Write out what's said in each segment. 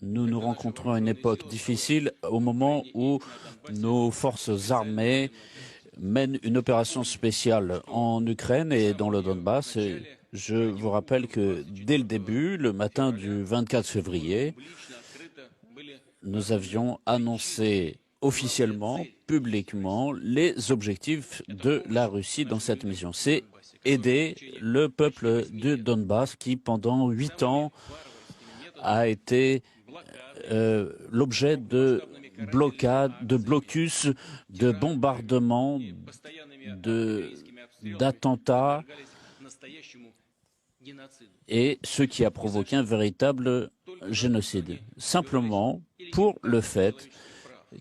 nous nous rencontrons à une époque difficile au moment où nos forces armées mènent une opération spéciale en Ukraine et dans le Donbass. Et je vous rappelle que dès le début, le matin du 24 février, nous avions annoncé officiellement, publiquement, les objectifs de la Russie dans cette mission. C'est aider le peuple du Donbass qui, pendant 8 ans, a été l'objet de blocades, de blocus, de bombardements, d'attentats, et ce qui a provoqué un véritable génocide. Simplement pour le fait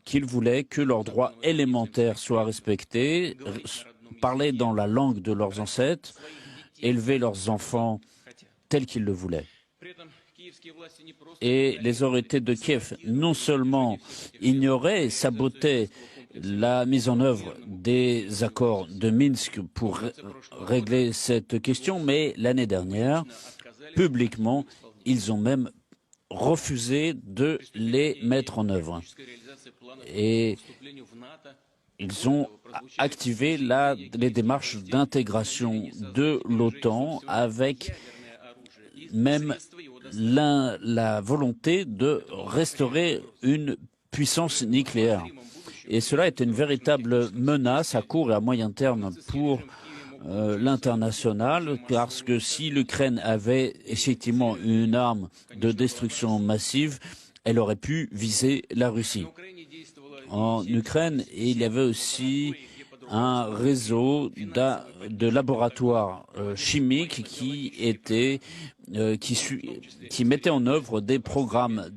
qu'ils voulaient que leurs droits élémentaires soient respectés, parler dans la langue de leurs ancêtres, élever leurs enfants tels qu'ils le voulaient. Et les autorités de Kiev non seulement ignoraient et sabotaient la mise en œuvre des accords de Minsk pour régler cette question, mais l'année dernière, publiquement, ils ont même refusé de les mettre en œuvre. Et ils ont activé les démarches d'intégration de l'OTAN avec même la volonté de restaurer une puissance nucléaire. Et cela est une véritable menace à court et à moyen terme pour l'international, parce que si l'Ukraine avait effectivement une arme de destruction massive, elle aurait pu viser la Russie. En Ukraine, il y avait aussi un réseau de laboratoires chimiques qui mettaient en œuvre des programmes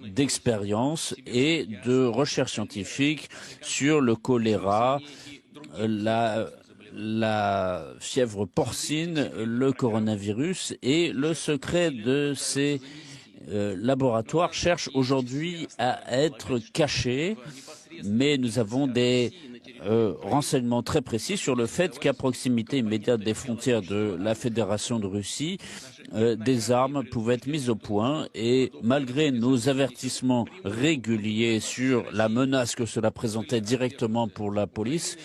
d'expérience et de recherche scientifique sur le choléra, la fièvre porcine, le coronavirus, et le secret de ces laboratoires cherche aujourd'hui à être caché, mais nous avons des renseignements très précis sur le fait qu'à proximité immédiate des frontières de la Fédération de Russie, des armes pouvaient être mises au point, et malgré nos avertissements réguliers sur la menace que cela présentait directement pour la police,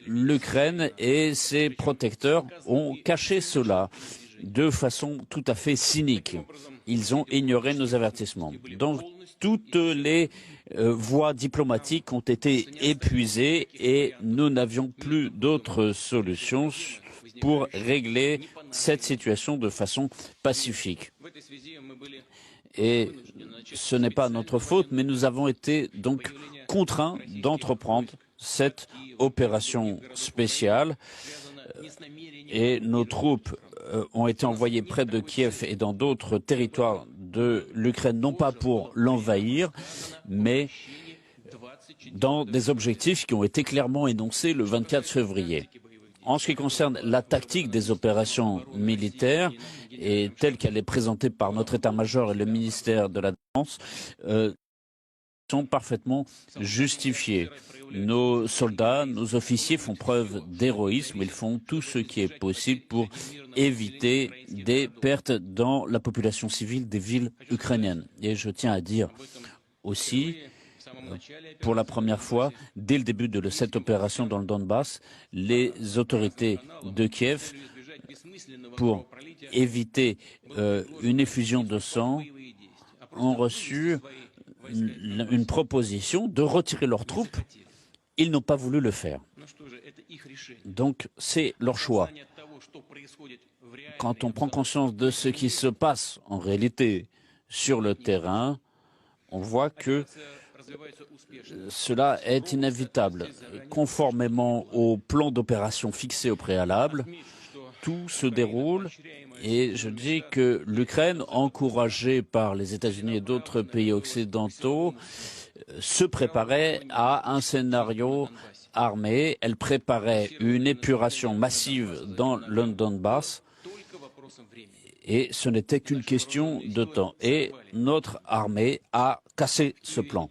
l'Ukraine et ses protecteurs ont caché cela de façon tout à fait cynique. Ils ont ignoré nos avertissements. Donc, toutes les voies diplomatiques ont été épuisées et nous n'avions plus d'autre solution pour régler cette situation de façon pacifique. Et ce n'est pas notre faute, mais nous avons été donc contraints d'entreprendre cette opération spéciale et nos troupes ont été envoyées près de Kiev et dans d'autres territoires de l'Ukraine, non pas pour l'envahir, mais dans des objectifs qui ont été clairement énoncés le 24 février. En ce qui concerne la tactique des opérations militaires, et telle qu'elle est présentée par notre état-major et le ministère de la Défense, sont parfaitement justifiées. Nos soldats, nos officiers font preuve d'héroïsme. Ils font tout ce qui est possible pour éviter des pertes dans la population civile des villes ukrainiennes. Et je tiens à dire aussi, pour la première fois, dès le début de cette opération dans le Donbass, les autorités de Kiev, pour éviter une effusion de sang, ont reçu une proposition de retirer leurs troupes. Ils n'ont pas voulu le faire. Donc, c'est leur choix. Quand on prend conscience de ce qui se passe en réalité sur le terrain, on voit que cela est inévitable. Conformément au plan d'opération fixé au préalable, tout se déroule et je dis que l'Ukraine, encouragée par les États-Unis et d'autres pays occidentaux, se préparait à un scénario armé. Elle préparait une épuration massive dans le Donbass et ce n'était qu'une question de temps. Et notre armée a cassé ce plan.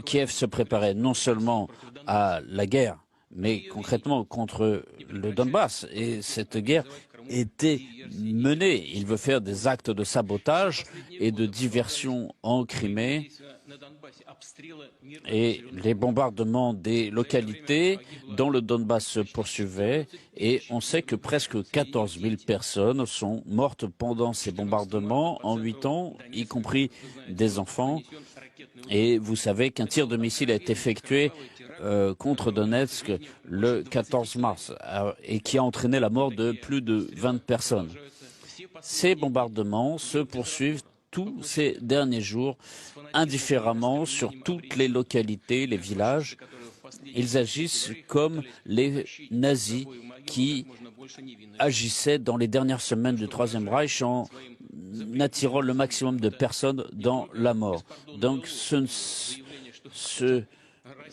Kiev se préparait non seulement à la guerre, mais concrètement contre le Donbass. Et cette guerre été mené. Il veut faire des actes de sabotage et de diversion en Crimée. Et les bombardements des localités dans le Donbass se poursuivaient et on sait que presque 14 000 personnes sont mortes pendant ces bombardements en 8 ans, y compris des enfants. Et vous savez qu'un tir de missile a été effectué contre Donetsk le 14 mars et qui a entraîné la mort de plus de 20 personnes. Ces bombardements se poursuivent tous ces derniers jours, indifféremment sur toutes les localités, les villages. Ils agissent comme les nazis qui agissaient dans les dernières semaines du Troisième Reich en attirant le maximum de personnes dans la mort. Donc ce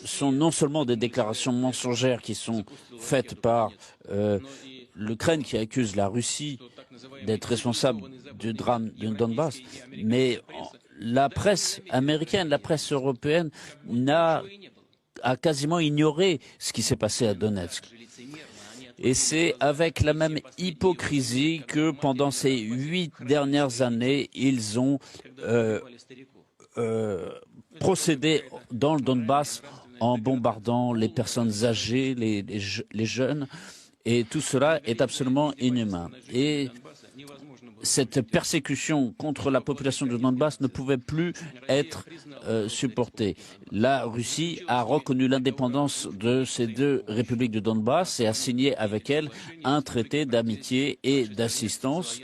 sont non seulement des déclarations mensongères qui sont faites par l'Ukraine qui accuse la Russie d'être responsable du drame du Donbass, mais la presse américaine, la presse européenne a quasiment ignoré ce qui s'est passé à Donetsk. Et c'est avec la même hypocrisie que pendant ces 8 dernières années, ils ont procédé dans le Donbass en bombardant les personnes âgées, les jeunes, et tout cela est absolument inhumain. Et cette persécution contre la population du Donbass ne pouvait plus être supportée. La Russie a reconnu l'indépendance de ces deux républiques du Donbass et a signé avec elles un traité d'amitié et d'assistance.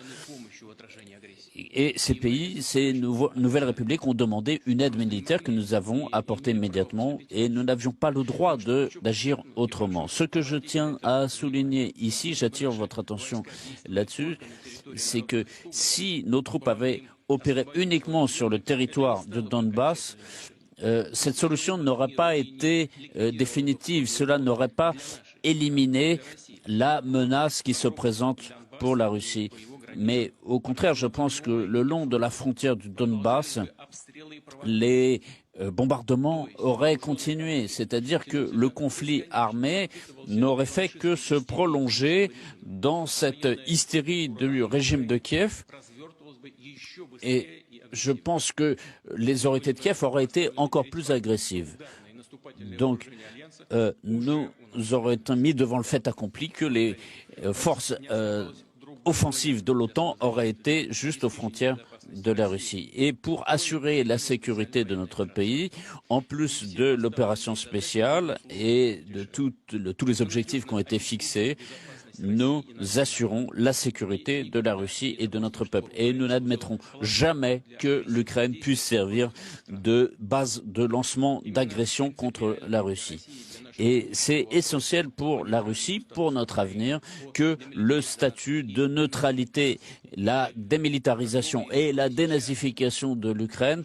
Et ces pays, ces nouvelles républiques ont demandé une aide militaire que nous avons apportée immédiatement et nous n'avions pas le droit d'agir autrement. Ce que je tiens à souligner ici, j'attire votre attention là-dessus, c'est que si nos troupes avaient opéré uniquement sur le territoire de Donbass, cette solution n'aurait pas été définitive. Cela n'aurait pas éliminé la menace qui se présente pour la Russie. Mais au contraire, je pense que le long de la frontière du Donbass, les bombardements auraient continué. C'est-à-dire que le conflit armé n'aurait fait que se prolonger dans cette hystérie du régime de Kiev. Et je pense que les autorités de Kiev auraient été encore plus agressives. Donc, nous aurions été mis devant le fait accompli que les forces offensive de l'OTAN aurait été juste aux frontières de la Russie. Et pour assurer la sécurité de notre pays, en plus de l'opération spéciale et de tous les objectifs qui ont été fixés, nous assurons la sécurité de la Russie et de notre peuple. Et nous n'admettrons jamais que l'Ukraine puisse servir de base de lancement d'agression contre la Russie. Et c'est essentiel pour la Russie, pour notre avenir, que le statut de neutralité, la démilitarisation et la dénazification de l'Ukraine,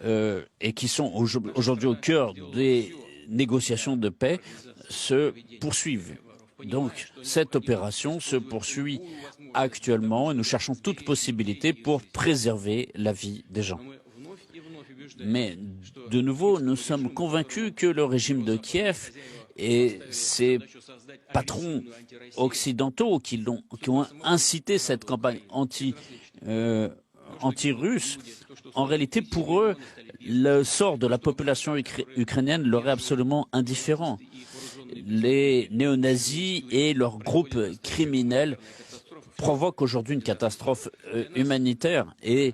et qui sont aujourd'hui au cœur des négociations de paix, se poursuivent. Donc, cette opération se poursuit actuellement et nous cherchons toute possibilité pour préserver la vie des gens. Mais de nouveau, nous sommes convaincus que le régime de Kiev et ses patrons occidentaux qui ont incité cette campagne anti-russe, en réalité, pour eux, le sort de la population ukrainienne leur est absolument indifférent. Les néo-nazis et leurs groupes criminels provoquent aujourd'hui une catastrophe humanitaire et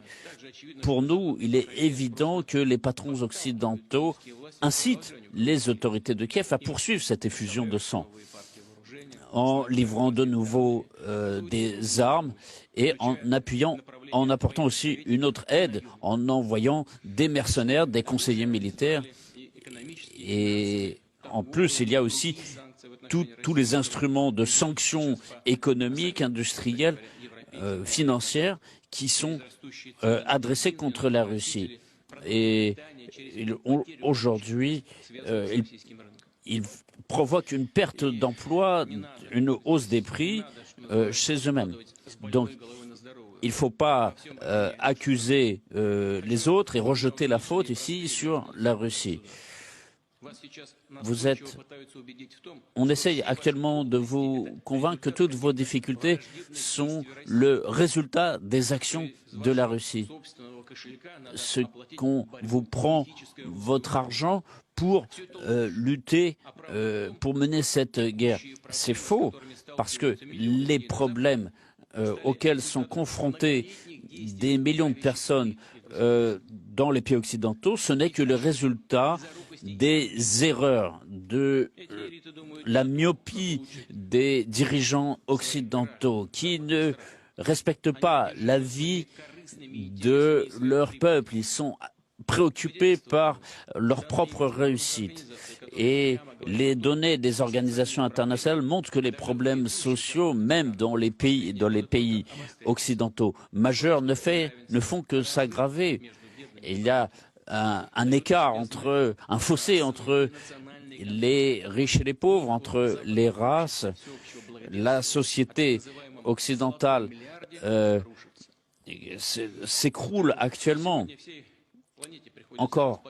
pour nous, il est évident que les patrons occidentaux incitent les autorités de Kiev à poursuivre cette effusion de sang en livrant de nouveau des armes et en apportant aussi une autre aide, en envoyant des mercenaires, des conseillers militaires. Et en plus, il y a aussi tous les instruments de sanctions économiques, industrielles, financières qui sont adressés contre la Russie. Et aujourd'hui, il provoque une perte d'emploi, une hausse des prix chez eux-mêmes. Donc, il ne faut pas accuser les autres et rejeter la faute ici sur la Russie. on essaye actuellement de vous convaincre que toutes vos difficultés sont le résultat des actions de la Russie. Ce qu'on vous prend votre argent pour lutter, pour mener cette guerre. C'est faux, parce que les problèmes auxquels sont confrontés des millions de personnes dans les pays occidentaux, ce n'est que le résultat des erreurs, de la myopie des dirigeants occidentaux qui ne respectent pas la vie de leur peuple. Ils sont préoccupés par leur propre réussite. Et les données des organisations internationales montrent que les problèmes sociaux, même dans les pays occidentaux majeurs, ne font que s'aggraver. Il y a un écart un fossé entre les riches et les pauvres, entre les races. La société occidentale s'écroule actuellement. Encore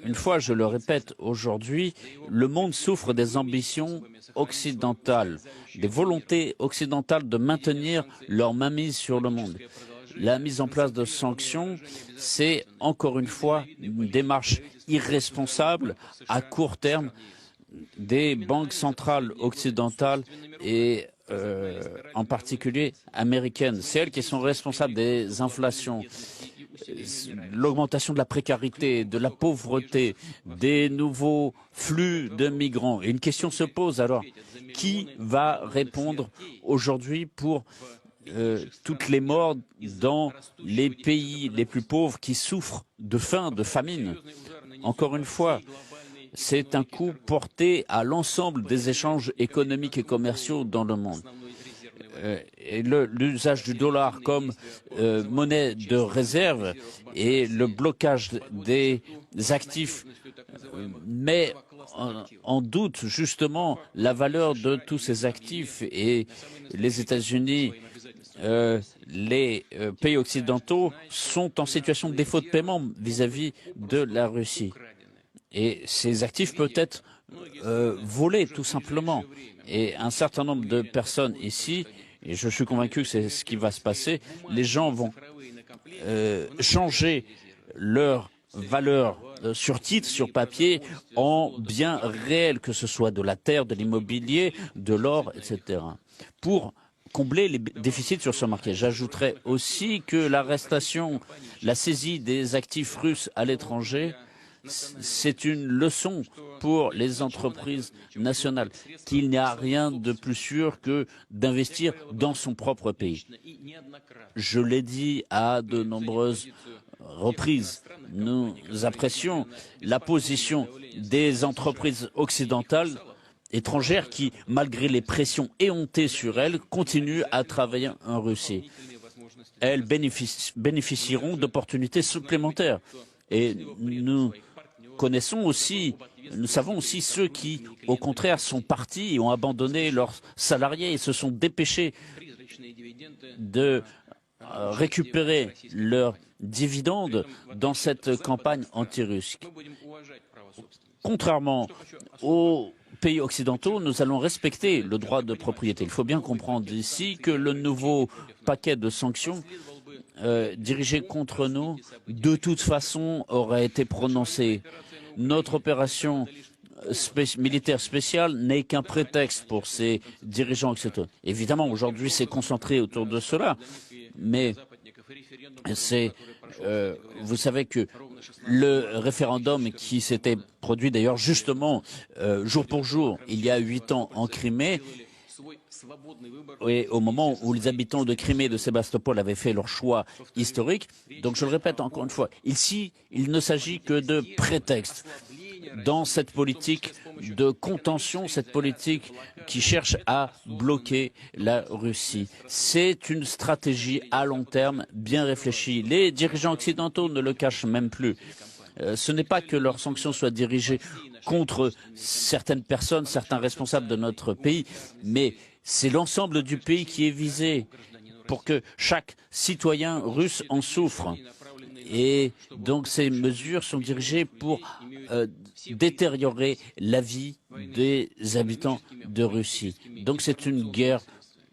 une fois, je le répète, aujourd'hui, le monde souffre des ambitions occidentales, des volontés occidentales de maintenir leur mainmise sur le monde. La mise en place de sanctions, c'est encore une fois une démarche irresponsable à court terme des banques centrales occidentales et en particulier américaines. C'est elles qui sont responsables des inflations, l'augmentation de la précarité, de la pauvreté, des nouveaux flux de migrants. Et une question se pose alors, qui va répondre aujourd'hui pour toutes les morts dans les pays les plus pauvres qui souffrent de faim, de famine? Encore une fois, c'est un coup porté à l'ensemble des échanges économiques et commerciaux dans le monde. Et l'usage du dollar comme monnaie de réserve et le blocage des actifs met en doute justement la valeur de tous ces actifs, et les États-Unis, les pays occidentaux sont en situation de défaut de paiement vis-à-vis de la Russie. Et ces actifs peuvent être volés tout simplement. Et un certain nombre de personnes ici, et je suis convaincu que c'est ce qui va se passer, les gens vont changer leur valeur sur titre, sur papier, en biens réels, que ce soit de la terre, de l'immobilier, de l'or, etc., pour combler les déficits sur ce marché. J'ajouterais aussi que l'arrestation, la saisie des actifs russes à l'étranger, c'est une leçon pour les entreprises nationales, qu'il n'y a rien de plus sûr que d'investir dans son propre pays. Je l'ai dit à de nombreuses reprises, nous apprécions la position des entreprises occidentales étrangères qui, malgré les pressions éhontées sur elles, continuent à travailler en Russie. Elles bénéficieront d'opportunités supplémentaires. Et nous savons aussi ceux qui, au contraire, sont partis et ont abandonné leurs salariés et se sont dépêchés de récupérer leurs dividendes dans cette campagne anti-russe. Contrairement aux pays occidentaux, nous allons respecter le droit de propriété. Il faut bien comprendre ici que le nouveau paquet de sanctions dirigé contre nous, de toute façon, aurait été prononcé. Notre opération militaire spéciale n'est qu'un prétexte pour ces dirigeants occidentaux. Évidemment, aujourd'hui, c'est concentré autour de cela, mais vous savez que le référendum qui s'était produit d'ailleurs justement jour pour jour il y a 8 ans en Crimée, et au moment où les habitants de Crimée et de Sébastopol avaient fait leur choix historique. Donc je le répète encore une fois, ici, il ne s'agit que de prétexte dans cette politique de contention, cette politique qui cherche à bloquer la Russie. C'est une stratégie à long terme bien réfléchie. Les dirigeants occidentaux ne le cachent même plus. Ce n'est pas que leurs sanctions soient dirigées contre certaines personnes, certains responsables de notre pays, mais c'est l'ensemble du pays qui est visé pour que chaque citoyen russe en souffre. Et donc ces mesures sont dirigées pour détériorer la vie des habitants de Russie. Donc c'est une guerre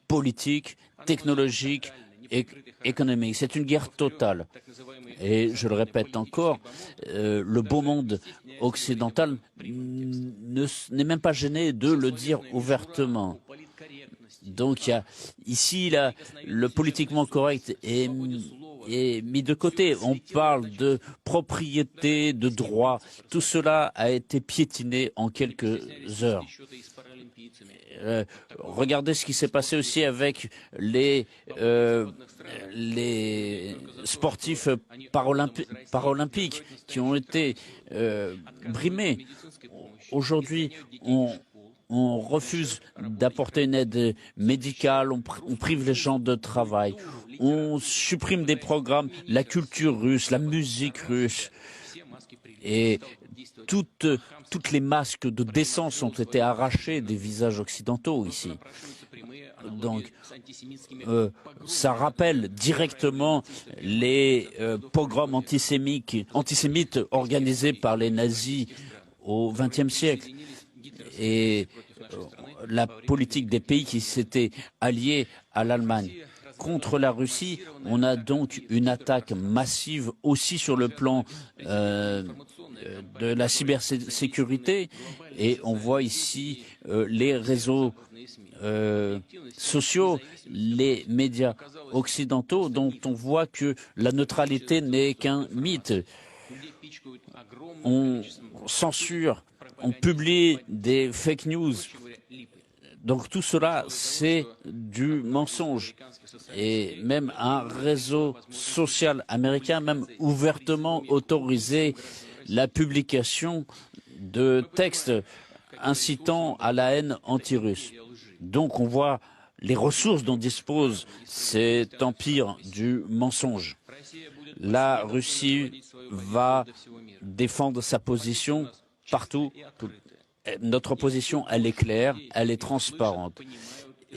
politique, technologique et économique. C'est une guerre totale. Et je le répète encore, le beau monde occidental n'est même pas gêné de le dire ouvertement. Donc ici, le politiquement correct est mis de côté. On parle de propriété, de droit. Tout cela a été piétiné en quelques heures. Regardez ce qui s'est passé aussi avec les sportifs paralympiques qui ont été brimés. Aujourd'hui, on refuse d'apporter une aide médicale, on prive les gens de travail, on supprime des programmes, la culture russe, la musique russe. Et toutes les masques de décence ont été arrachées des visages occidentaux ici. Donc, ça rappelle directement les pogroms antisémites organisés par les nazis au XXe siècle. Et la politique des pays qui s'étaient alliés à l'Allemagne. Contre la Russie, on a donc une attaque massive aussi sur le plan de la cybersécurité et on voit ici les réseaux sociaux, les médias occidentaux dont on voit que la neutralité n'est qu'un mythe. On censure, on publie des fake news. Donc tout cela, c'est du mensonge. Et même un réseau social américain, même ouvertement autorisé la publication de textes incitant à la haine anti-russe. Donc on voit les ressources dont dispose cet empire du mensonge. La Russie va défendre sa position partout. Notre position, elle est claire, elle est transparente.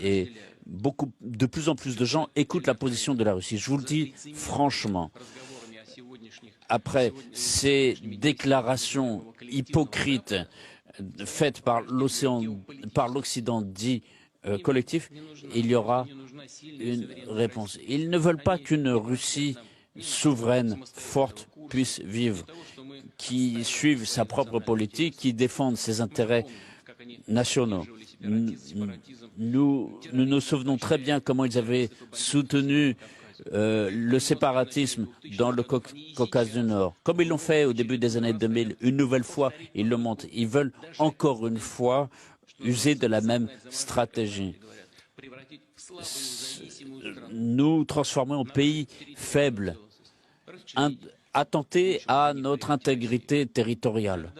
Et de plus en plus de gens écoutent la position de la Russie. Je vous le dis franchement. Après ces déclarations hypocrites faites par l'Occident dit collectif, il y aura une réponse. Ils ne veulent pas qu'une Russie souveraine, forte, puisse vivre, qui suive sa propre politique, qui défende ses intérêts nationaux. Nous nous souvenons très bien comment ils avaient soutenu le séparatisme dans le Caucase du Nord. Comme ils l'ont fait au début des années 2000, une nouvelle fois, ils le montrent. Ils veulent encore une fois user de la même stratégie. Nous transformer en pays faible, attenter à notre intégrité territoriale.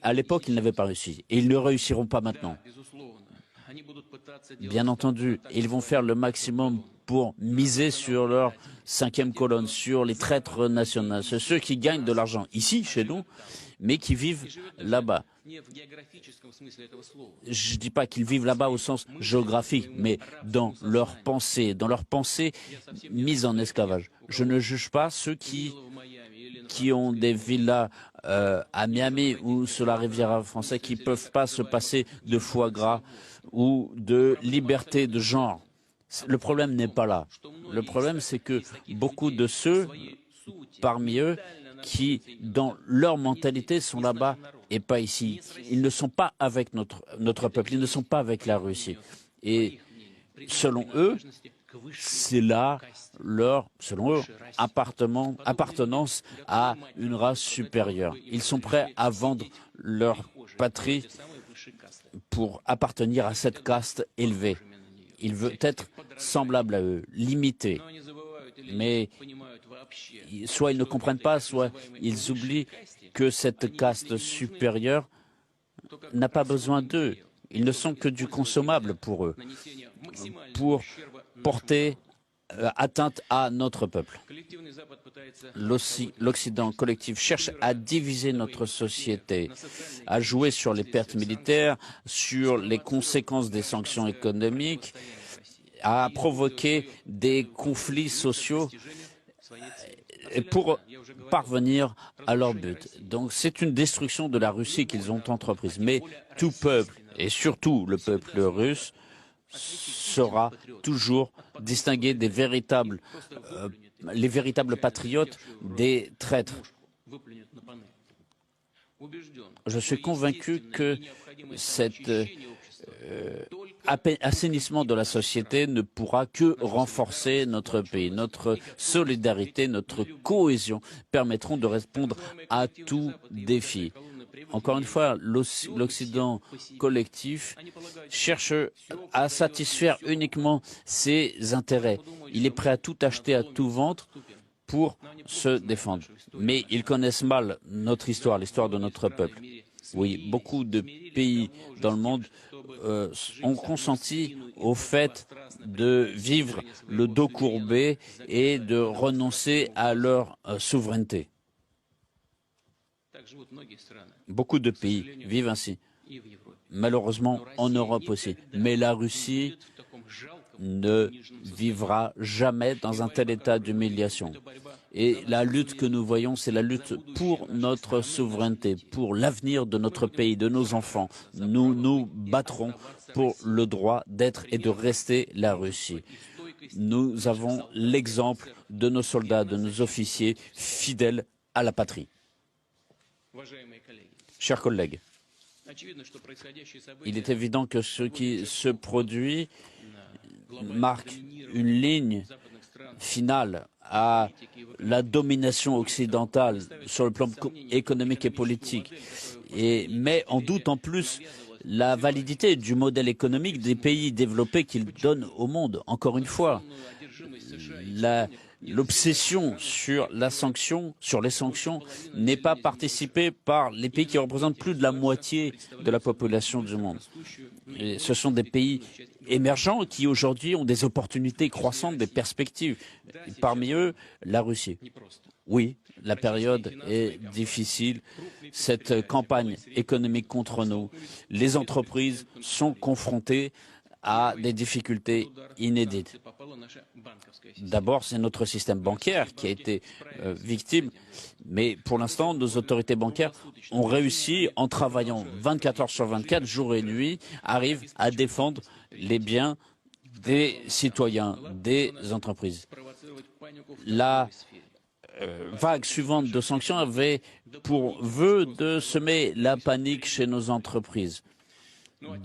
À l'époque, ils n'avaient pas réussi et ils ne réussiront pas maintenant. Bien entendu, ils vont faire le maximum pour miser sur leur cinquième colonne, sur les traîtres nationaux, ceux qui gagnent de l'argent ici, chez nous, mais qui vivent là-bas. Je ne dis pas qu'ils vivent là-bas au sens géographique, mais dans leur pensée mise en esclavage. Je ne juge pas ceux qui ont des villas à Miami ou sur la Riviera française qui ne peuvent pas se passer de foie gras ou de liberté de genre. Le problème n'est pas là. Le problème, c'est que beaucoup de ceux, parmi eux, qui, dans leur mentalité, sont là-bas et pas ici. Ils ne sont pas avec notre peuple, ils ne sont pas avec la Russie. Et selon eux, c'est là selon eux, appartenance à une race supérieure. Ils sont prêts à vendre leur patrie pour appartenir à cette caste élevée. Il veut être semblable à eux, limité. Mais soit ils ne comprennent pas, soit ils oublient que cette caste supérieure n'a pas besoin d'eux. Ils ne sont que du consommable pour eux, pour porter atteinte à notre peuple. L'Occident collectif cherche à diviser notre société, à jouer sur les pertes militaires, sur les conséquences des sanctions économiques, à provoquer des conflits sociaux pour parvenir à leur but. Donc c'est une destruction de la Russie qu'ils ont entreprise. Mais tout peuple, et surtout le peuple russe, sera toujours distingué des les véritables patriotes des traîtres. Je suis convaincu que cet assainissement de la société ne pourra que renforcer notre pays. Notre solidarité, notre cohésion permettront de répondre à tout défi. Encore une fois, l'Occident collectif cherche à satisfaire uniquement ses intérêts. Il est prêt à tout acheter, à tout vendre pour se défendre. Mais ils connaissent mal notre histoire, l'histoire de notre peuple. Oui, beaucoup de pays dans le monde ont consenti au fait de vivre le dos courbé et de renoncer à leur souveraineté. Beaucoup de pays vivent ainsi, malheureusement en Europe aussi. Mais la Russie ne vivra jamais dans un tel état d'humiliation. Et la lutte que nous voyons, c'est la lutte pour notre souveraineté, pour l'avenir de notre pays, de nos enfants. Nous nous battrons pour le droit d'être et de rester la Russie. Nous avons l'exemple de nos soldats, de nos officiers fidèles à la patrie. Chers collègues, il est évident que ce qui se produit marque une ligne finale à la domination occidentale sur le plan économique et politique et met en doute en plus la validité du modèle économique des pays développés qu'ils donnent au monde. Encore une fois, l'obsession sur les sanctions n'est pas participée par les pays qui représentent plus de la moitié de la population du monde. Et ce sont des pays émergents qui aujourd'hui ont des opportunités croissantes, des perspectives. Et parmi eux, la Russie. Oui, la période est difficile. Cette campagne économique contre nous, les entreprises sont confrontées à des difficultés inédites. D'abord, c'est notre système bancaire qui a été victime, mais pour l'instant, nos autorités bancaires ont réussi, en travaillant 24 heures sur 24, jour et nuit, arrivent à défendre les biens des citoyens, des entreprises. La vague suivante de sanctions avait pour vœu de semer la panique chez nos entreprises.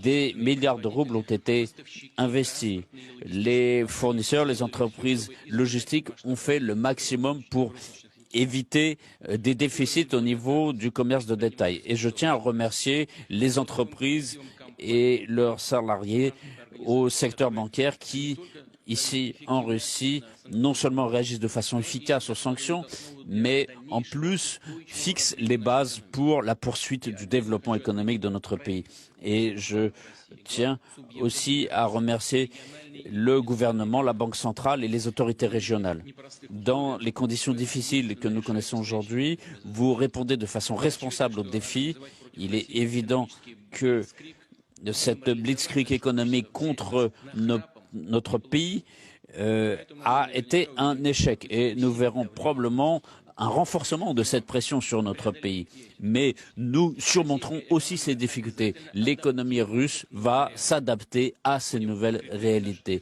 Des milliards de roubles ont été investis. Les fournisseurs, les entreprises logistiques ont fait le maximum pour éviter des déficits au niveau du commerce de détail. Et je tiens à remercier les entreprises et leurs salariés au secteur bancaire qui, ici en Russie, non seulement réagissent de façon efficace aux sanctions, mais en plus fixent les bases pour la poursuite du développement économique de notre pays. Et je tiens aussi à remercier le gouvernement, la Banque centrale et les autorités régionales. Dans les conditions difficiles que nous connaissons aujourd'hui, vous répondez de façon responsable aux défis. Il est évident que cette blitzkrieg économique contre notre pays a été un échec et nous verrons probablement un renforcement de cette pression sur notre pays. Mais nous surmonterons aussi ces difficultés. L'économie russe va s'adapter à ces nouvelles réalités.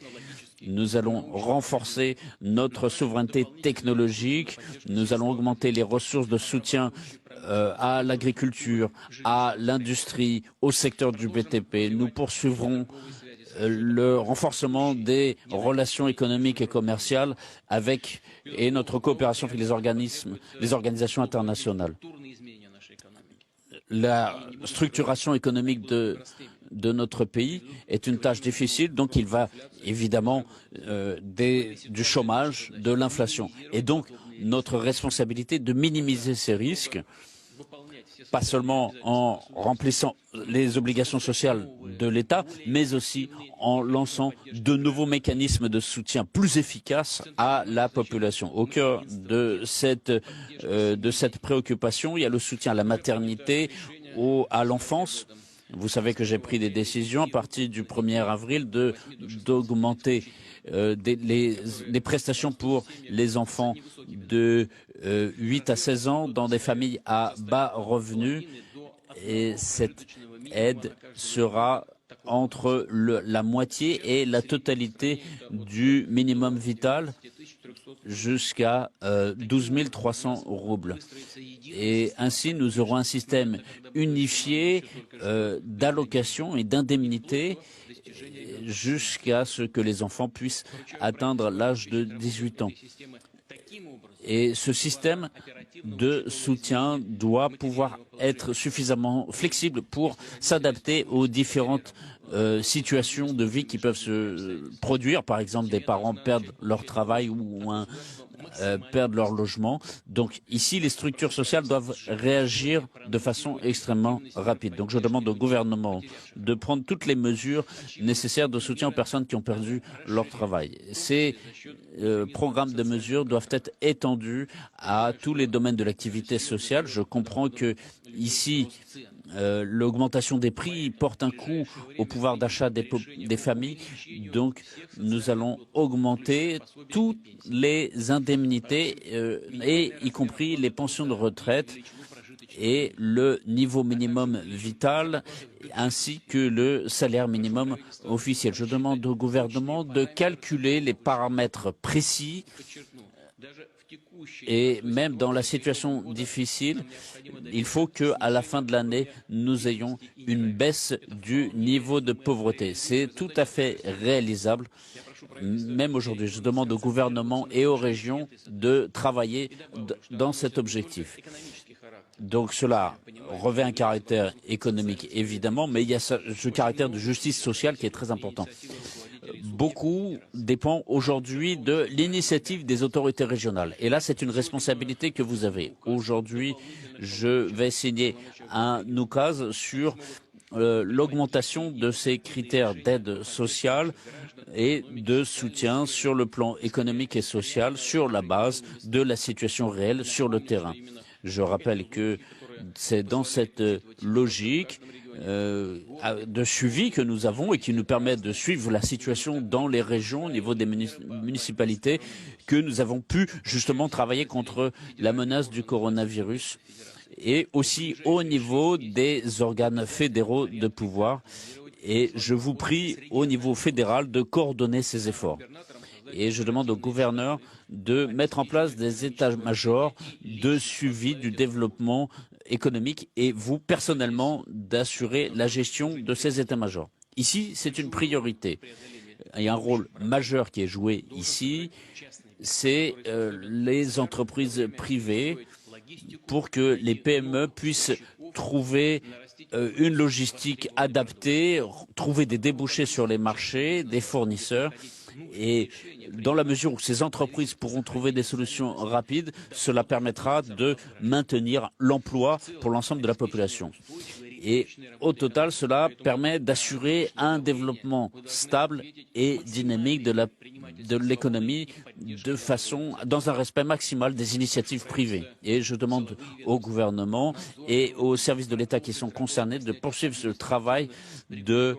Nous allons renforcer notre souveraineté technologique, nous allons augmenter les ressources de soutien à l'agriculture, à l'industrie, au secteur du BTP. Nous poursuivrons le renforcement des relations économiques et commerciales et notre coopération avec les organisations internationales. La structuration économique de notre pays est une tâche difficile, donc il va évidemment du chômage, de l'inflation. Et donc notre responsabilité de minimiser ces risques, pas seulement en remplissant les obligations sociales de l'État, mais aussi en lançant de nouveaux mécanismes de soutien plus efficaces à la population. Au cœur de cette préoccupation, il y a le soutien à la maternité, à l'enfance, Vous savez que j'ai pris des décisions à partir du 1er avril d'augmenter les prestations pour les enfants de 8 à 16 ans dans des familles à bas revenus. Et cette aide sera entre la moitié et la totalité du minimum vital jusqu'à 12 300 roubles. Et ainsi, nous aurons un système unifié d'allocation et d'indemnité jusqu'à ce que les enfants puissent atteindre l'âge de 18 ans. Et ce système de soutien doit pouvoir être suffisamment flexible pour s'adapter aux différentes situations de vie qui peuvent se produire. Par exemple, des parents perdent leur travail ou perdent leur logement. Donc ici, les structures sociales doivent réagir de façon extrêmement rapide. Donc je demande au gouvernement de prendre toutes les mesures nécessaires de soutien aux personnes qui ont perdu leur travail. Ces programmes de mesures doivent être étendus à tous les domaines de l'activité sociale. Je comprends que ici, l'augmentation des prix porte un coup au pouvoir d'achat des familles. Donc, nous allons augmenter toutes les indemnités, et y compris les pensions de retraite et le niveau minimum vital, ainsi que le salaire minimum officiel. Je demande au gouvernement de calculer les paramètres précis. Et même dans la situation difficile, il faut qu'à la fin de l'année, nous ayons une baisse du niveau de pauvreté. C'est tout à fait réalisable. Même aujourd'hui, je demande au gouvernement et aux régions de travailler dans cet objectif. Donc cela revêt un caractère économique, évidemment, mais il y a ce caractère de justice sociale qui est très important. Beaucoup dépend aujourd'hui de l'initiative des autorités régionales. Et là, c'est une responsabilité que vous avez. Aujourd'hui, je vais signer un oukase sur l'augmentation de ces critères d'aide sociale et de soutien sur le plan économique et social, sur la base de la situation réelle sur le terrain. Je rappelle que c'est dans cette logique de suivi que nous avons et qui nous permet de suivre la situation dans les régions au niveau des municipalités que nous avons pu justement travailler contre la menace du coronavirus et aussi au niveau des organes fédéraux de pouvoir. Et je vous prie au niveau fédéral de coordonner ces efforts. Et je demande aux gouverneurs de mettre en place des états-majors de suivi du développement économique et vous, personnellement, d'assurer la gestion de ces états-majors. Ici, c'est une priorité. Il y a un rôle majeur qui est joué ici, c'est les entreprises privées pour que les PME puissent trouver une logistique adaptée, trouver des débouchés sur les marchés, des fournisseurs. Et dans la mesure où ces entreprises pourront trouver des solutions rapides, cela permettra de maintenir l'emploi pour l'ensemble de la population. Et au total, cela permet d'assurer un développement stable et dynamique de l'économie dans un respect maximal des initiatives privées. Et je demande au gouvernement et aux services de l'État qui sont concernés de poursuivre ce travail de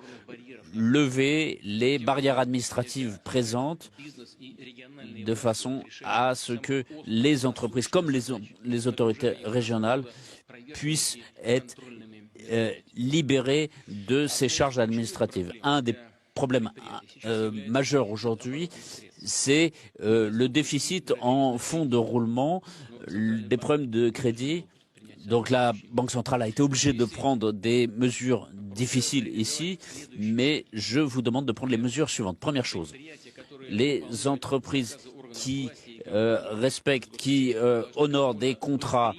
lever les barrières administratives présentes de façon à ce que les entreprises comme les autorités régionales puissent être libérées de ces charges administratives. Un des problèmes majeurs aujourd'hui, c'est le déficit en fonds de roulement, des problèmes de crédit. Donc la Banque centrale a été obligée de prendre des mesures difficiles ici, mais je vous demande de prendre les mesures suivantes. Première chose, les entreprises qui respectent, qui honorent des contrats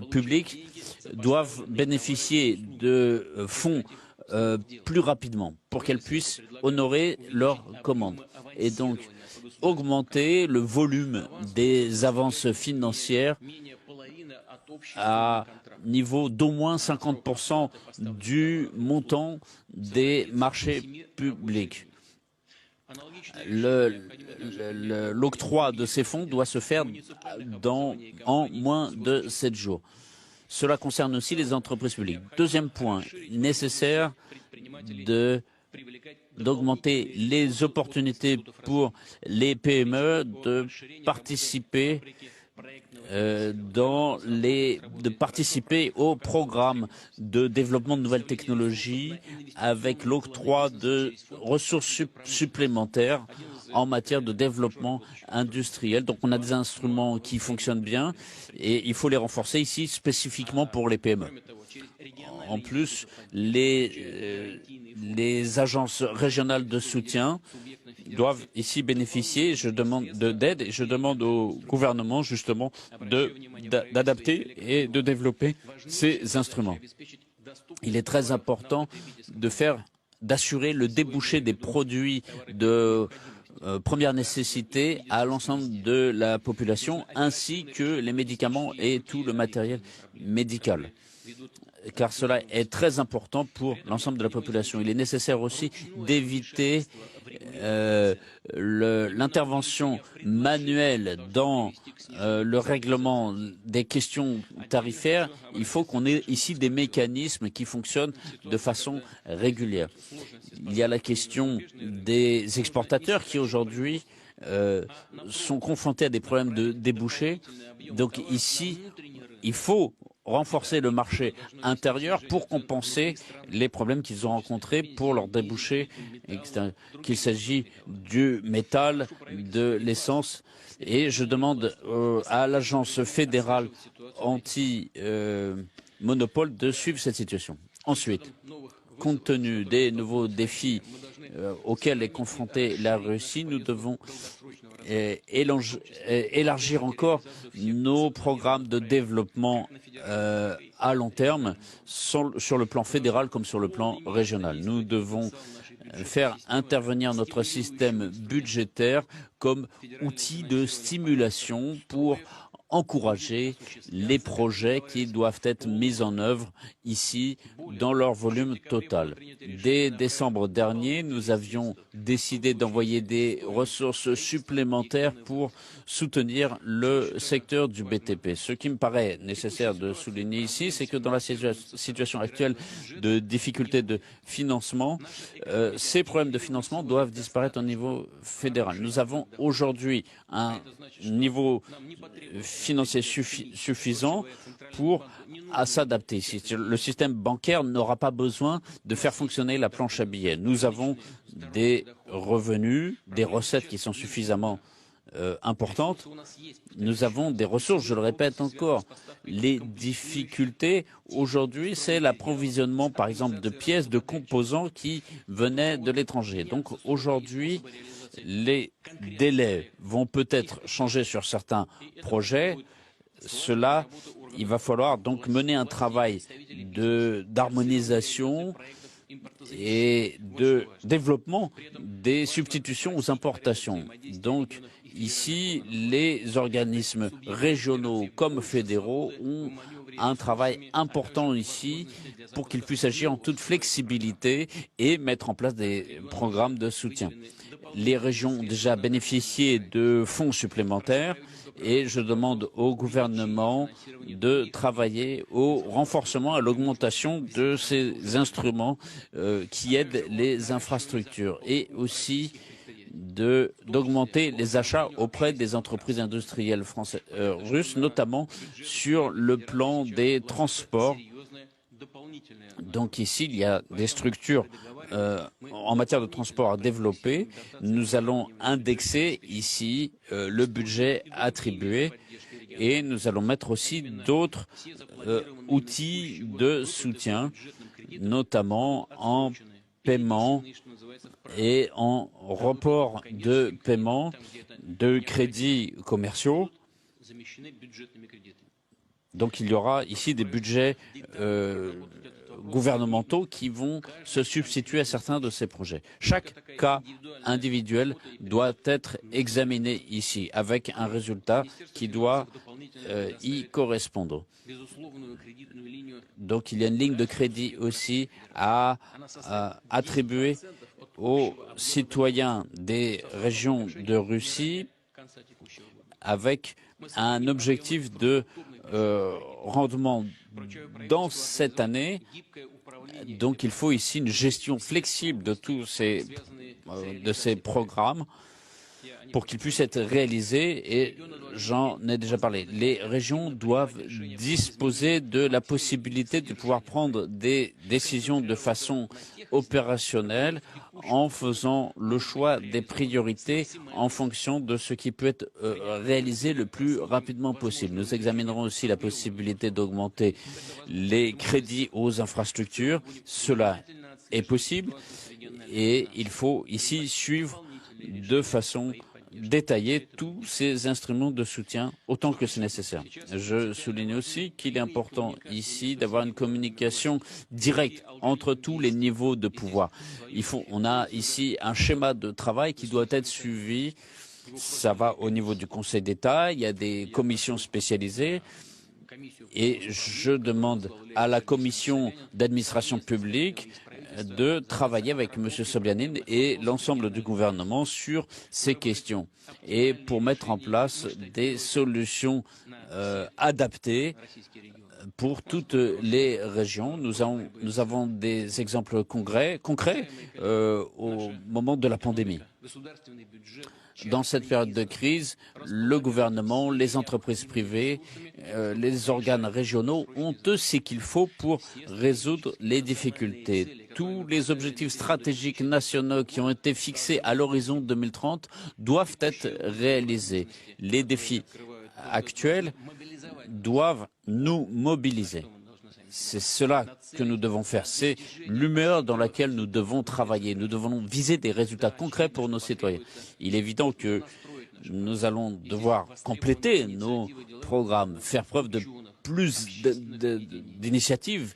publics doivent bénéficier de fonds plus rapidement pour qu'elles puissent honorer leurs commandes. Et donc, augmenter le volume des avances financières à niveau d'au moins 50% du montant des marchés publics. L'octroi de ces fonds doit se faire en moins de 7 jours. Cela concerne aussi les entreprises publiques. Deuxième point, nécessaire d'augmenter les opportunités pour les PME de participer de participer au programme de développement de nouvelles technologies avec l'octroi de ressources supplémentaires en matière de développement industriel. Donc on a des instruments qui fonctionnent bien et il faut les renforcer ici spécifiquement pour les PME. En plus, les agences régionales de soutien doivent ici bénéficier d'aide et je demande au gouvernement justement d'adapter et de développer ces instruments. Il est très important d'assurer le débouché des produits de première nécessité à l'ensemble de la population ainsi que les médicaments et tout le matériel médical, car cela est très important pour l'ensemble de la population. Il est nécessaire aussi d'éviter l'intervention manuelle dans le règlement des questions tarifaires. Il faut qu'on ait ici des mécanismes qui fonctionnent de façon régulière. Il y a la question des exportateurs qui aujourd'hui sont confrontés à des problèmes de débouchés. Donc ici, il faut renforcer le marché intérieur pour compenser les problèmes qu'ils ont rencontrés pour leurs débouchés extérieurs, qu'il s'agit du métal, de l'essence. Et je demande à l'agence fédérale anti-monopole de suivre cette situation. Ensuite, compte tenu des nouveaux défis auxquels est confrontée la Russie, nous devons élargir encore nos programmes de développement à long terme sur le plan fédéral comme sur le plan régional. Nous devons faire intervenir notre système budgétaire comme outil de stimulation pour encourager les projets qui doivent être mis en œuvre ici dans leur volume total. Dès décembre dernier, nous avions décidé d'envoyer des ressources supplémentaires pour soutenir le secteur du BTP. Ce qui me paraît nécessaire de souligner ici, c'est que dans la situation actuelle de difficultés de financement, ces problèmes de financement doivent disparaître au niveau fédéral. Nous avons aujourd'hui un niveau financier suffisant pour s'adapter. Le système bancaire n'aura pas besoin de faire fonctionner la planche à billets. Nous avons des revenus, des recettes qui sont suffisamment importantes. Nous avons des ressources, je le répète encore. Les difficultés aujourd'hui, c'est l'approvisionnement, par exemple, de pièces, de composants qui venaient de l'étranger. Donc aujourd'hui, les délais vont peut-être changer sur certains projets. Il va falloir donc mener un travail d'harmonisation et de développement des substitutions aux importations. Donc, ici, les organismes régionaux comme fédéraux ont un travail important ici pour qu'ils puissent agir en toute flexibilité et mettre en place des programmes de soutien. Les régions ont déjà bénéficié de fonds supplémentaires et je demande au gouvernement de travailler au renforcement, à l'augmentation de ces instruments qui aident les infrastructures et aussi d'augmenter les achats auprès des entreprises industrielles russes, notamment sur le plan des transports. Donc ici, il y a des structures en matière de transport à développer. Nous allons indexer ici le budget attribué et nous allons mettre aussi d'autres outils de soutien, notamment en paiement et en report de paiement de crédits commerciaux. Donc il y aura ici des budgets gouvernementaux qui vont se substituer à certains de ces projets. Chaque cas individuel doit être examiné ici avec un résultat qui doit y correspondre. Donc il y a une ligne de crédit aussi à attribuer aux citoyens des régions de Russie avec un objectif de rendement dans cette année. Donc il faut ici une gestion flexible de tous ces programmes pour qu'ils puissent être réalisés, et j'en ai déjà parlé. Les régions doivent disposer de la possibilité de pouvoir prendre des décisions de façon opérationnelle en faisant le choix des priorités en fonction de ce qui peut être réalisé le plus rapidement possible. Nous examinerons aussi la possibilité d'augmenter les crédits aux infrastructures. Cela est possible et il faut ici suivre de façon détailler tous ces instruments de soutien autant que c'est nécessaire. Je souligne aussi qu'il est important ici d'avoir une communication directe entre tous les niveaux de pouvoir. On a ici un schéma de travail qui doit être suivi. Ça va au niveau du Conseil d'État, il y a des commissions spécialisées. Et je demande à la commission d'administration publique de travailler avec M. Sobyanin et l'ensemble du gouvernement sur ces questions et pour mettre en place des solutions adaptées pour toutes les régions. Nous avons des exemples concrets au moment de la pandémie. Dans cette période de crise, le gouvernement, les entreprises privées, les organes régionaux ont tout ce qu'il faut pour résoudre les difficultés. Tous les objectifs stratégiques nationaux qui ont été fixés à l'horizon 2030 doivent être réalisés. Les défis actuels doivent nous mobiliser. C'est cela que nous devons faire. C'est l'humeur dans laquelle nous devons travailler. Nous devons viser des résultats concrets pour nos citoyens. Il est évident que nous allons devoir compléter nos programmes, faire preuve de plus d'initiatives,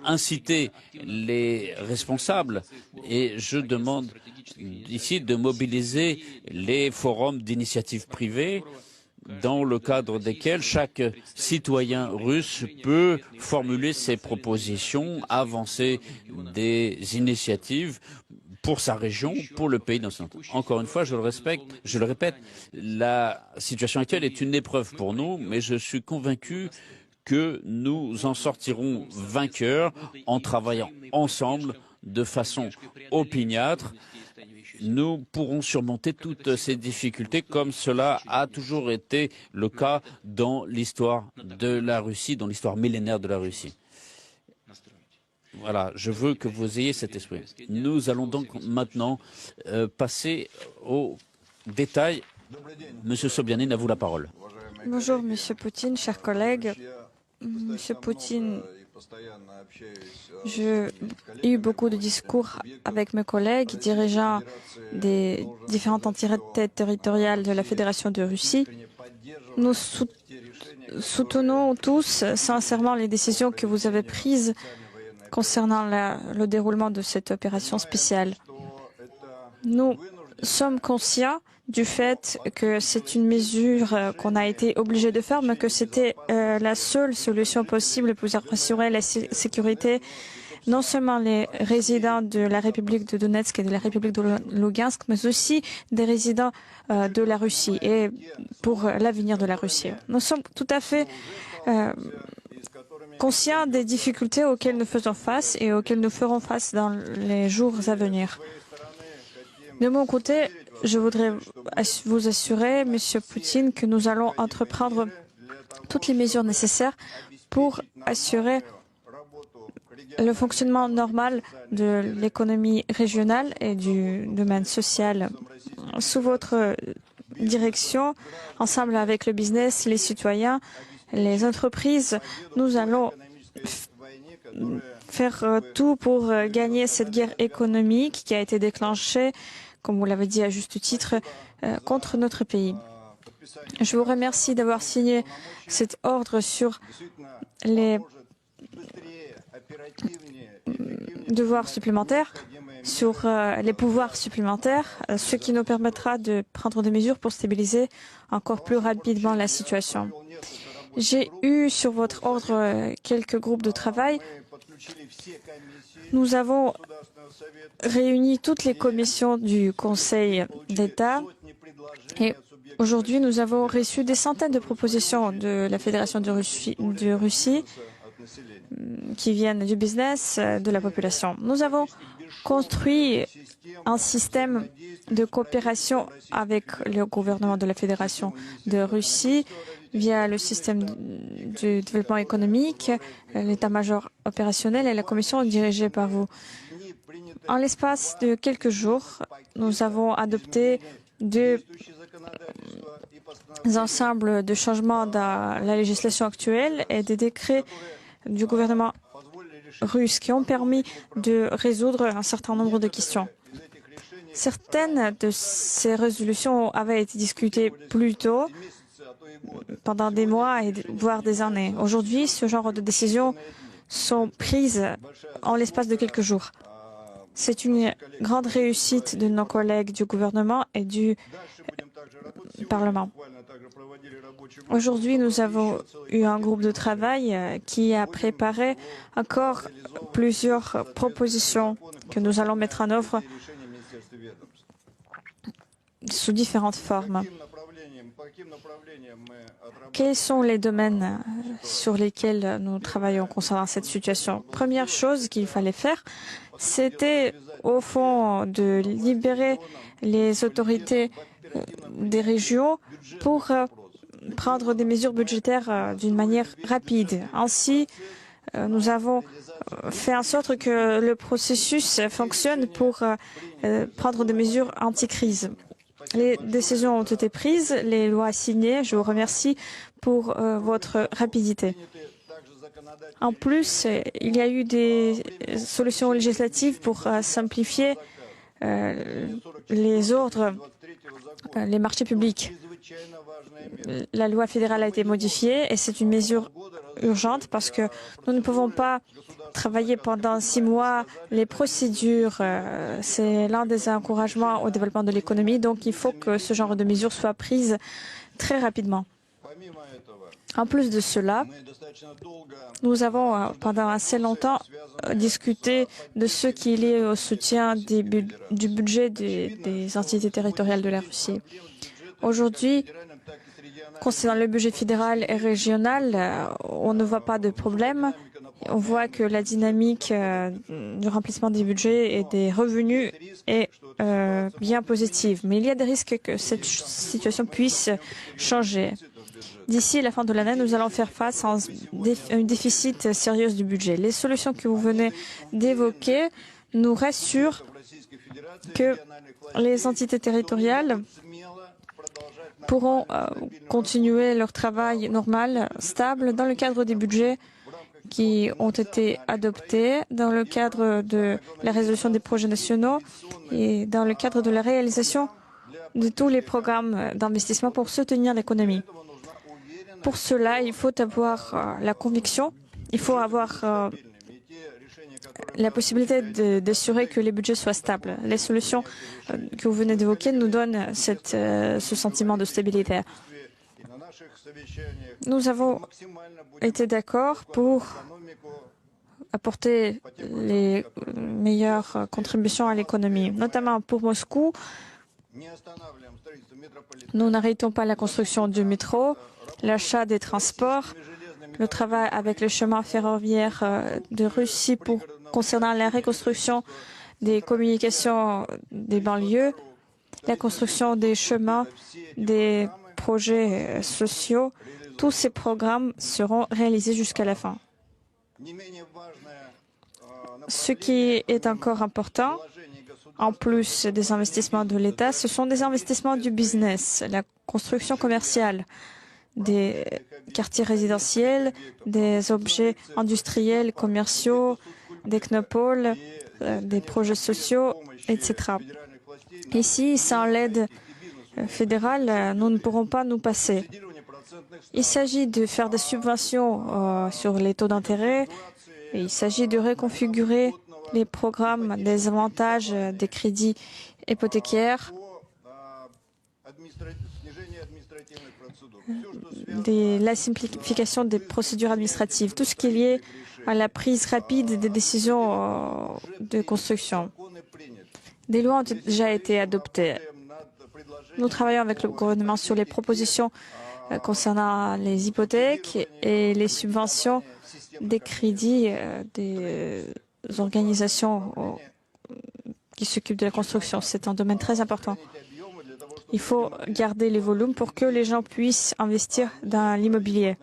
inciter les responsables. Et je demande ici de mobiliser les forums d'initiatives privées dans le cadre desquels chaque citoyen russe peut formuler ses propositions, avancer des initiatives pour sa région, pour le pays dans son ensemble. Encore une fois, je le répète, la situation actuelle est une épreuve pour nous, mais je suis convaincu que nous en sortirons vainqueurs en travaillant ensemble de façon opiniâtre. Nous pourrons surmonter toutes ces difficultés comme cela a toujours été le cas dans l'histoire de la Russie, dans l'histoire millénaire de la Russie. Voilà, je veux que vous ayez cet esprit. Nous allons donc maintenant passer aux détails. Monsieur Sobyanin, à vous la parole. Bonjour, Monsieur Poutine, chers collègues. Monsieur Poutine, j'ai eu beaucoup de discours avec mes collègues dirigeants des différentes entités territoriales de la Fédération de Russie. Nous soutenons tous sincèrement les décisions que vous avez prises concernant le déroulement de cette opération spéciale. Nous sommes conscients du fait que c'est une mesure qu'on a été obligé de faire, mais que c'était la seule solution possible pour assurer la sécurité non seulement les résidents de la République de Donetsk et de la République de Lugansk, mais aussi des résidents de la Russie et pour l'avenir de la Russie. Nous sommes tout à fait conscients des difficultés auxquelles nous faisons face et auxquelles nous ferons face dans les jours à venir. De mon côté, je voudrais vous assurer, Monsieur Poutine, que nous allons entreprendre toutes les mesures nécessaires pour assurer le fonctionnement normal de l'économie régionale et du domaine social. Sous votre direction, ensemble avec le business, les citoyens, les entreprises, nous allons faire tout pour gagner cette guerre économique qui a été déclenchée, comme vous l'avez dit à juste titre, contre notre pays. Je vous remercie d'avoir signé cet ordre sur les devoirs supplémentaires, sur les pouvoirs supplémentaires, ce qui nous permettra de prendre des mesures pour stabiliser encore plus rapidement la situation. J'ai eu sur votre ordre quelques groupes de travail. Nous avons réuni toutes les commissions du Conseil d'État et Aujourd'hui, nous avons reçu des centaines de propositions de la Fédération de Russie qui viennent du business, de la population. Nous avons construit un système de coopération avec le gouvernement de la Fédération de Russie via le système du développement économique, l'état-major opérationnel et la commission dirigée par vous. En l'espace de quelques jours, nous avons adopté deux ensembles de changements dans la législation actuelle et des décrets du gouvernement russe qui ont permis de résoudre un certain nombre de questions. Certaines de ces résolutions avaient été discutées plus tôt, pendant des mois et voire des années. Aujourd'hui, ce genre de décisions sont prises en l'espace de quelques jours. C'est une grande réussite de nos collègues du gouvernement et du Parlement. Aujourd'hui, nous avons eu un groupe de travail qui a préparé encore plusieurs propositions que nous allons mettre en œuvre sous différentes formes. Quels sont les domaines sur lesquels nous travaillons concernant cette situation? Première chose qu'il fallait faire, c'était au fond de libérer les autorités des régions pour prendre des mesures budgétaires d'une manière rapide. Ainsi, nous avons fait en sorte que le processus fonctionne pour prendre des mesures anti-crise. Les décisions ont été prises, les lois signées. Je vous remercie pour votre rapidité. En plus, il y a eu des solutions législatives pour simplifier les ordres, les marchés publics. La loi fédérale a été modifiée et c'est une mesure urgente parce que nous ne pouvons pas travailler pendant 6 mois. Les procédures, c'est l'un des encouragements au développement de l'économie, donc il faut que ce genre de mesures soient prises très rapidement. En plus de cela, nous avons pendant assez longtemps discuté de ce qui est lié au soutien du budget des entités territoriales de la Russie. Aujourd'hui, concernant le budget fédéral et régional, on ne voit pas de problème. On voit que la dynamique du remplissement des budgets et des revenus est bien positive. Mais il y a des risques que cette situation puisse changer. D'ici la fin de l'année, nous allons faire face à un déficit sérieux du budget. Les solutions que vous venez d'évoquer nous rassurent que les entités territoriales pourront continuer leur travail normal, stable, dans le cadre des budgets qui ont été adoptés, dans le cadre de la résolution des projets nationaux et dans le cadre de la réalisation de tous les programmes d'investissement pour soutenir l'économie. Pour cela, il faut avoir la conviction, il faut avoir la possibilité d'assurer que les budgets soient stables. Les solutions que vous venez d'évoquer nous donnent ce sentiment de stabilité. Nous avons été d'accord pour apporter les meilleures contributions à l'économie, notamment pour Moscou. Nous n'arrêtons pas la construction du métro, l'achat des transports, le travail avec le chemin ferroviaire de Russie concernant la reconstruction des communications des banlieues, la construction des chemins, des projets sociaux. Tous ces programmes seront réalisés jusqu'à la fin. Ce qui est encore important, en plus des investissements de l'État, ce sont des investissements du business, la construction commerciale, des quartiers résidentiels, des objets industriels, commerciaux, des technopoles, des projets sociaux, etc. Ici, sans l'aide fédérale, nous ne pourrons pas nous passer. Il s'agit de faire des subventions sur les taux d'intérêt, et il s'agit de reconfigurer les programmes des avantages des crédits hypothécaires, la simplification des procédures administratives, tout ce qui est lié à la prise rapide des décisions de construction. Des lois ont déjà été adoptées. Nous travaillons avec le gouvernement sur les propositions concernant les hypothèques et les subventions des crédits des organisations qui s'occupent de la construction. C'est un domaine très important. Il faut garder les volumes pour que les gens puissent investir dans l'immobilier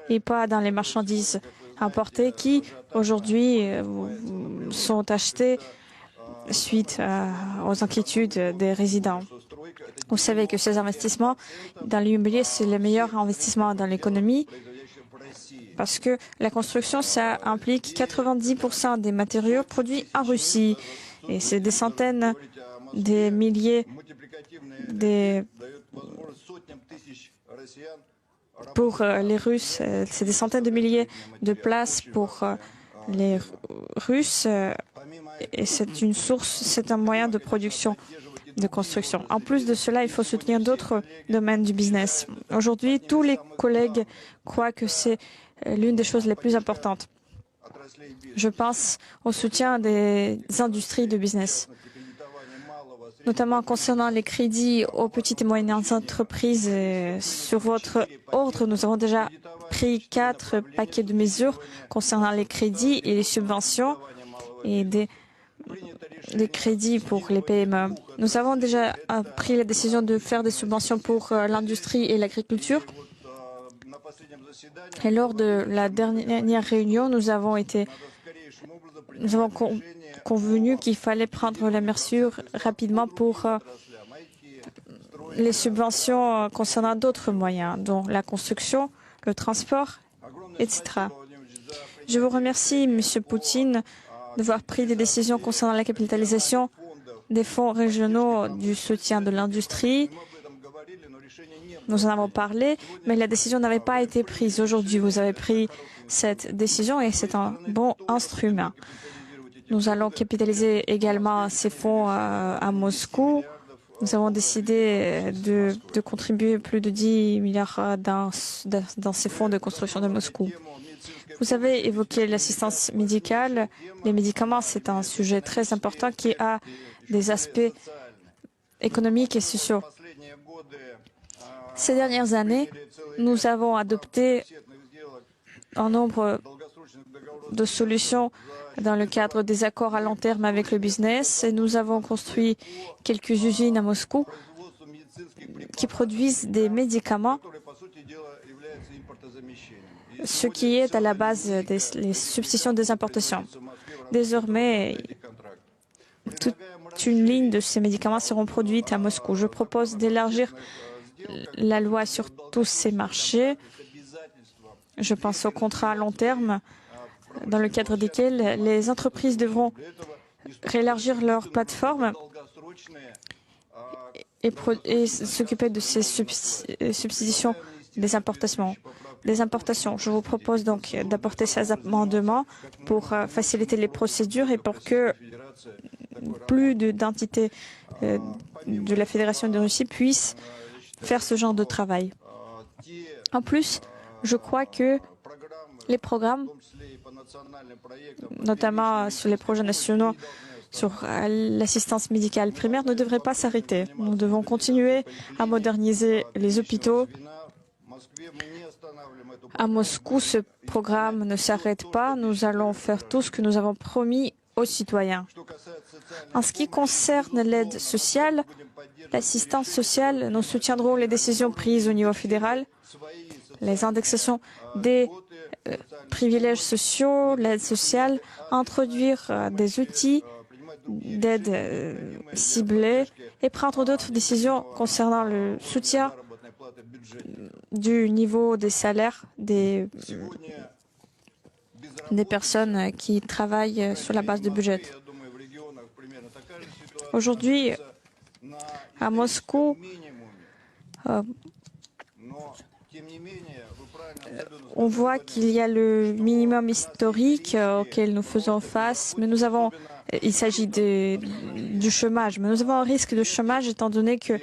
et pas dans les marchandises importées qui, aujourd'hui, sont achetées suite aux inquiétudes des résidents. Vous savez que ces investissements dans l'immobilier, c'est le meilleur investissement dans l'économie parce que la construction, ça implique 90% des matériaux produits en Russie. Et c'est des centaines, des milliers, pour les Russes, c'est des centaines de milliers de places pour les Russes et c'est une source, c'est un moyen de production de construction. En plus de cela, il faut soutenir d'autres domaines du business. Aujourd'hui, tous les collègues croient que c'est l'une des choses les plus importantes. Je pense au soutien des industries de business, notamment concernant les crédits aux petites et moyennes entreprises. Sur votre ordre, nous avons déjà pris 4 paquets de mesures concernant les crédits et les subventions et des crédits pour les PME. Nous avons déjà pris la décision de faire des subventions pour l'industrie et l'agriculture. Et lors de la dernière réunion, nous avons convenu qu'il fallait prendre la mesure rapidement pour les subventions concernant d'autres moyens, dont la construction, le transport, etc. Je vous remercie, M. Poutine, d'avoir pris des décisions concernant la capitalisation des fonds régionaux du soutien de l'industrie. Nous en avons parlé, mais la décision n'avait pas été prise. Aujourd'hui, vous avez pris cette décision et c'est un bon instrument. Nous allons capitaliser également ces fonds à Moscou. Nous avons décidé de contribuer plus de 10 milliards dans ces fonds de construction de Moscou. Vous avez évoqué l'assistance médicale. Les médicaments, c'est un sujet très important qui a des aspects économiques et sociaux. Ces dernières années, nous avons adopté un nombre de solutions dans le cadre des accords à long terme avec le business et nous avons construit quelques usines à Moscou qui produisent des médicaments, ce qui est à la base des substitutions des importations. Désormais, toute une ligne de ces médicaments seront produites à Moscou. Je propose d'élargir la loi sur tous ces marchés. Je pense aux contrats à long terme dans le cadre desquels les entreprises devront réélargir leur plateforme et s'occuper de ces substitutions des importations. Je vous propose donc d'apporter ces amendements pour faciliter les procédures et pour que plus d'entités de la Fédération de Russie puissent faire ce genre de travail. En plus, je crois que les programmes, notamment sur les projets nationaux, sur l'assistance médicale primaire, ne devraient pas s'arrêter. Nous devons continuer à moderniser les hôpitaux. À Moscou, ce programme ne s'arrête pas. Nous allons faire tout ce que nous avons promis aux citoyens. En ce qui concerne l'aide sociale, l'assistance sociale, nous soutiendrons les décisions prises au niveau fédéral, les indexations des privilèges sociaux, l'aide sociale, introduire des outils d'aide ciblée et prendre d'autres décisions concernant le soutien du niveau des salaires des personnes qui travaillent sur la base de budget. Aujourd'hui, à Moscou, on voit qu'il y a le minimum historique auquel nous faisons face, mais il s'agit du chômage, mais nous avons un risque de chômage étant donné que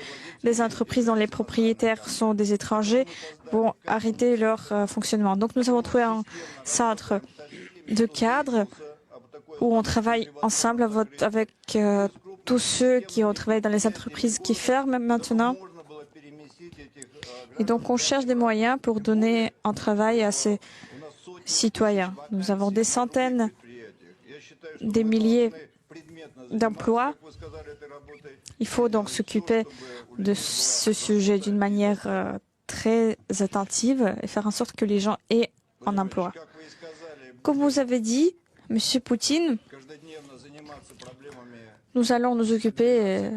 les entreprises dont les propriétaires sont des étrangers vont arrêter leur fonctionnement. Donc nous avons trouvé un centre de cadre où on travaille ensemble avec tous ceux qui ont travaillé dans les entreprises qui ferment maintenant. Et donc, on cherche des moyens pour donner un travail à ces citoyens. Nous avons des centaines, des milliers d'emplois. Il faut donc s'occuper de ce sujet d'une manière très attentive et faire en sorte que les gens aient un emploi. Comme vous avez dit, M. Poutine, nous allons nous occuper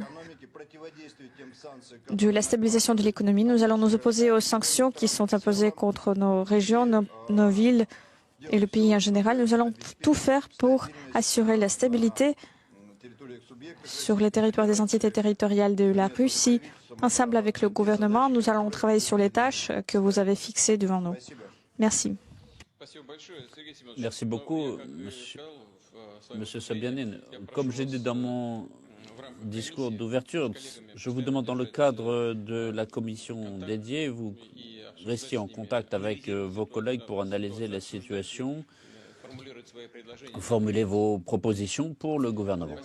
de la stabilisation de l'économie. Nous allons nous opposer aux sanctions qui sont imposées contre nos régions, nos villes et le pays en général. Nous allons tout faire pour assurer la stabilité sur les territoires des entités territoriales de la Russie. Ensemble avec le gouvernement, nous allons travailler sur les tâches que vous avez fixées devant nous. Merci. Merci beaucoup, Monsieur Sobyanin. Comme j'ai dit dans mon discours d'ouverture, je vous demande dans le cadre de la commission dédiée, vous restiez en contact avec vos collègues pour analyser la situation, formuler vos propositions pour le gouvernement.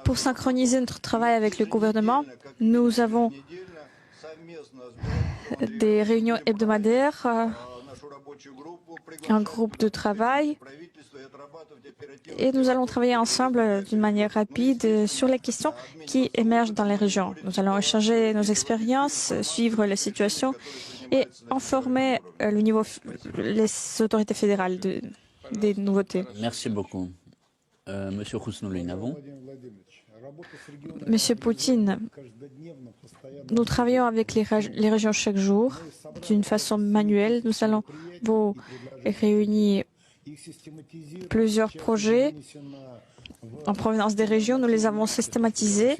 Pour synchroniser notre travail avec le gouvernement, nous avons des réunions hebdomadaires, un groupe de travail, et nous allons travailler ensemble d'une manière rapide sur les questions qui émergent dans les régions. Nous allons échanger nos expériences, suivre la situation et informer les autorités fédérales des nouveautés. Merci beaucoup. Monsieur Khusnoulin, avant. Monsieur Poutine, nous travaillons avec les régions chaque jour d'une façon manuelle. Nous allons vous réunir plusieurs projets en provenance des régions. Nous les avons systématisés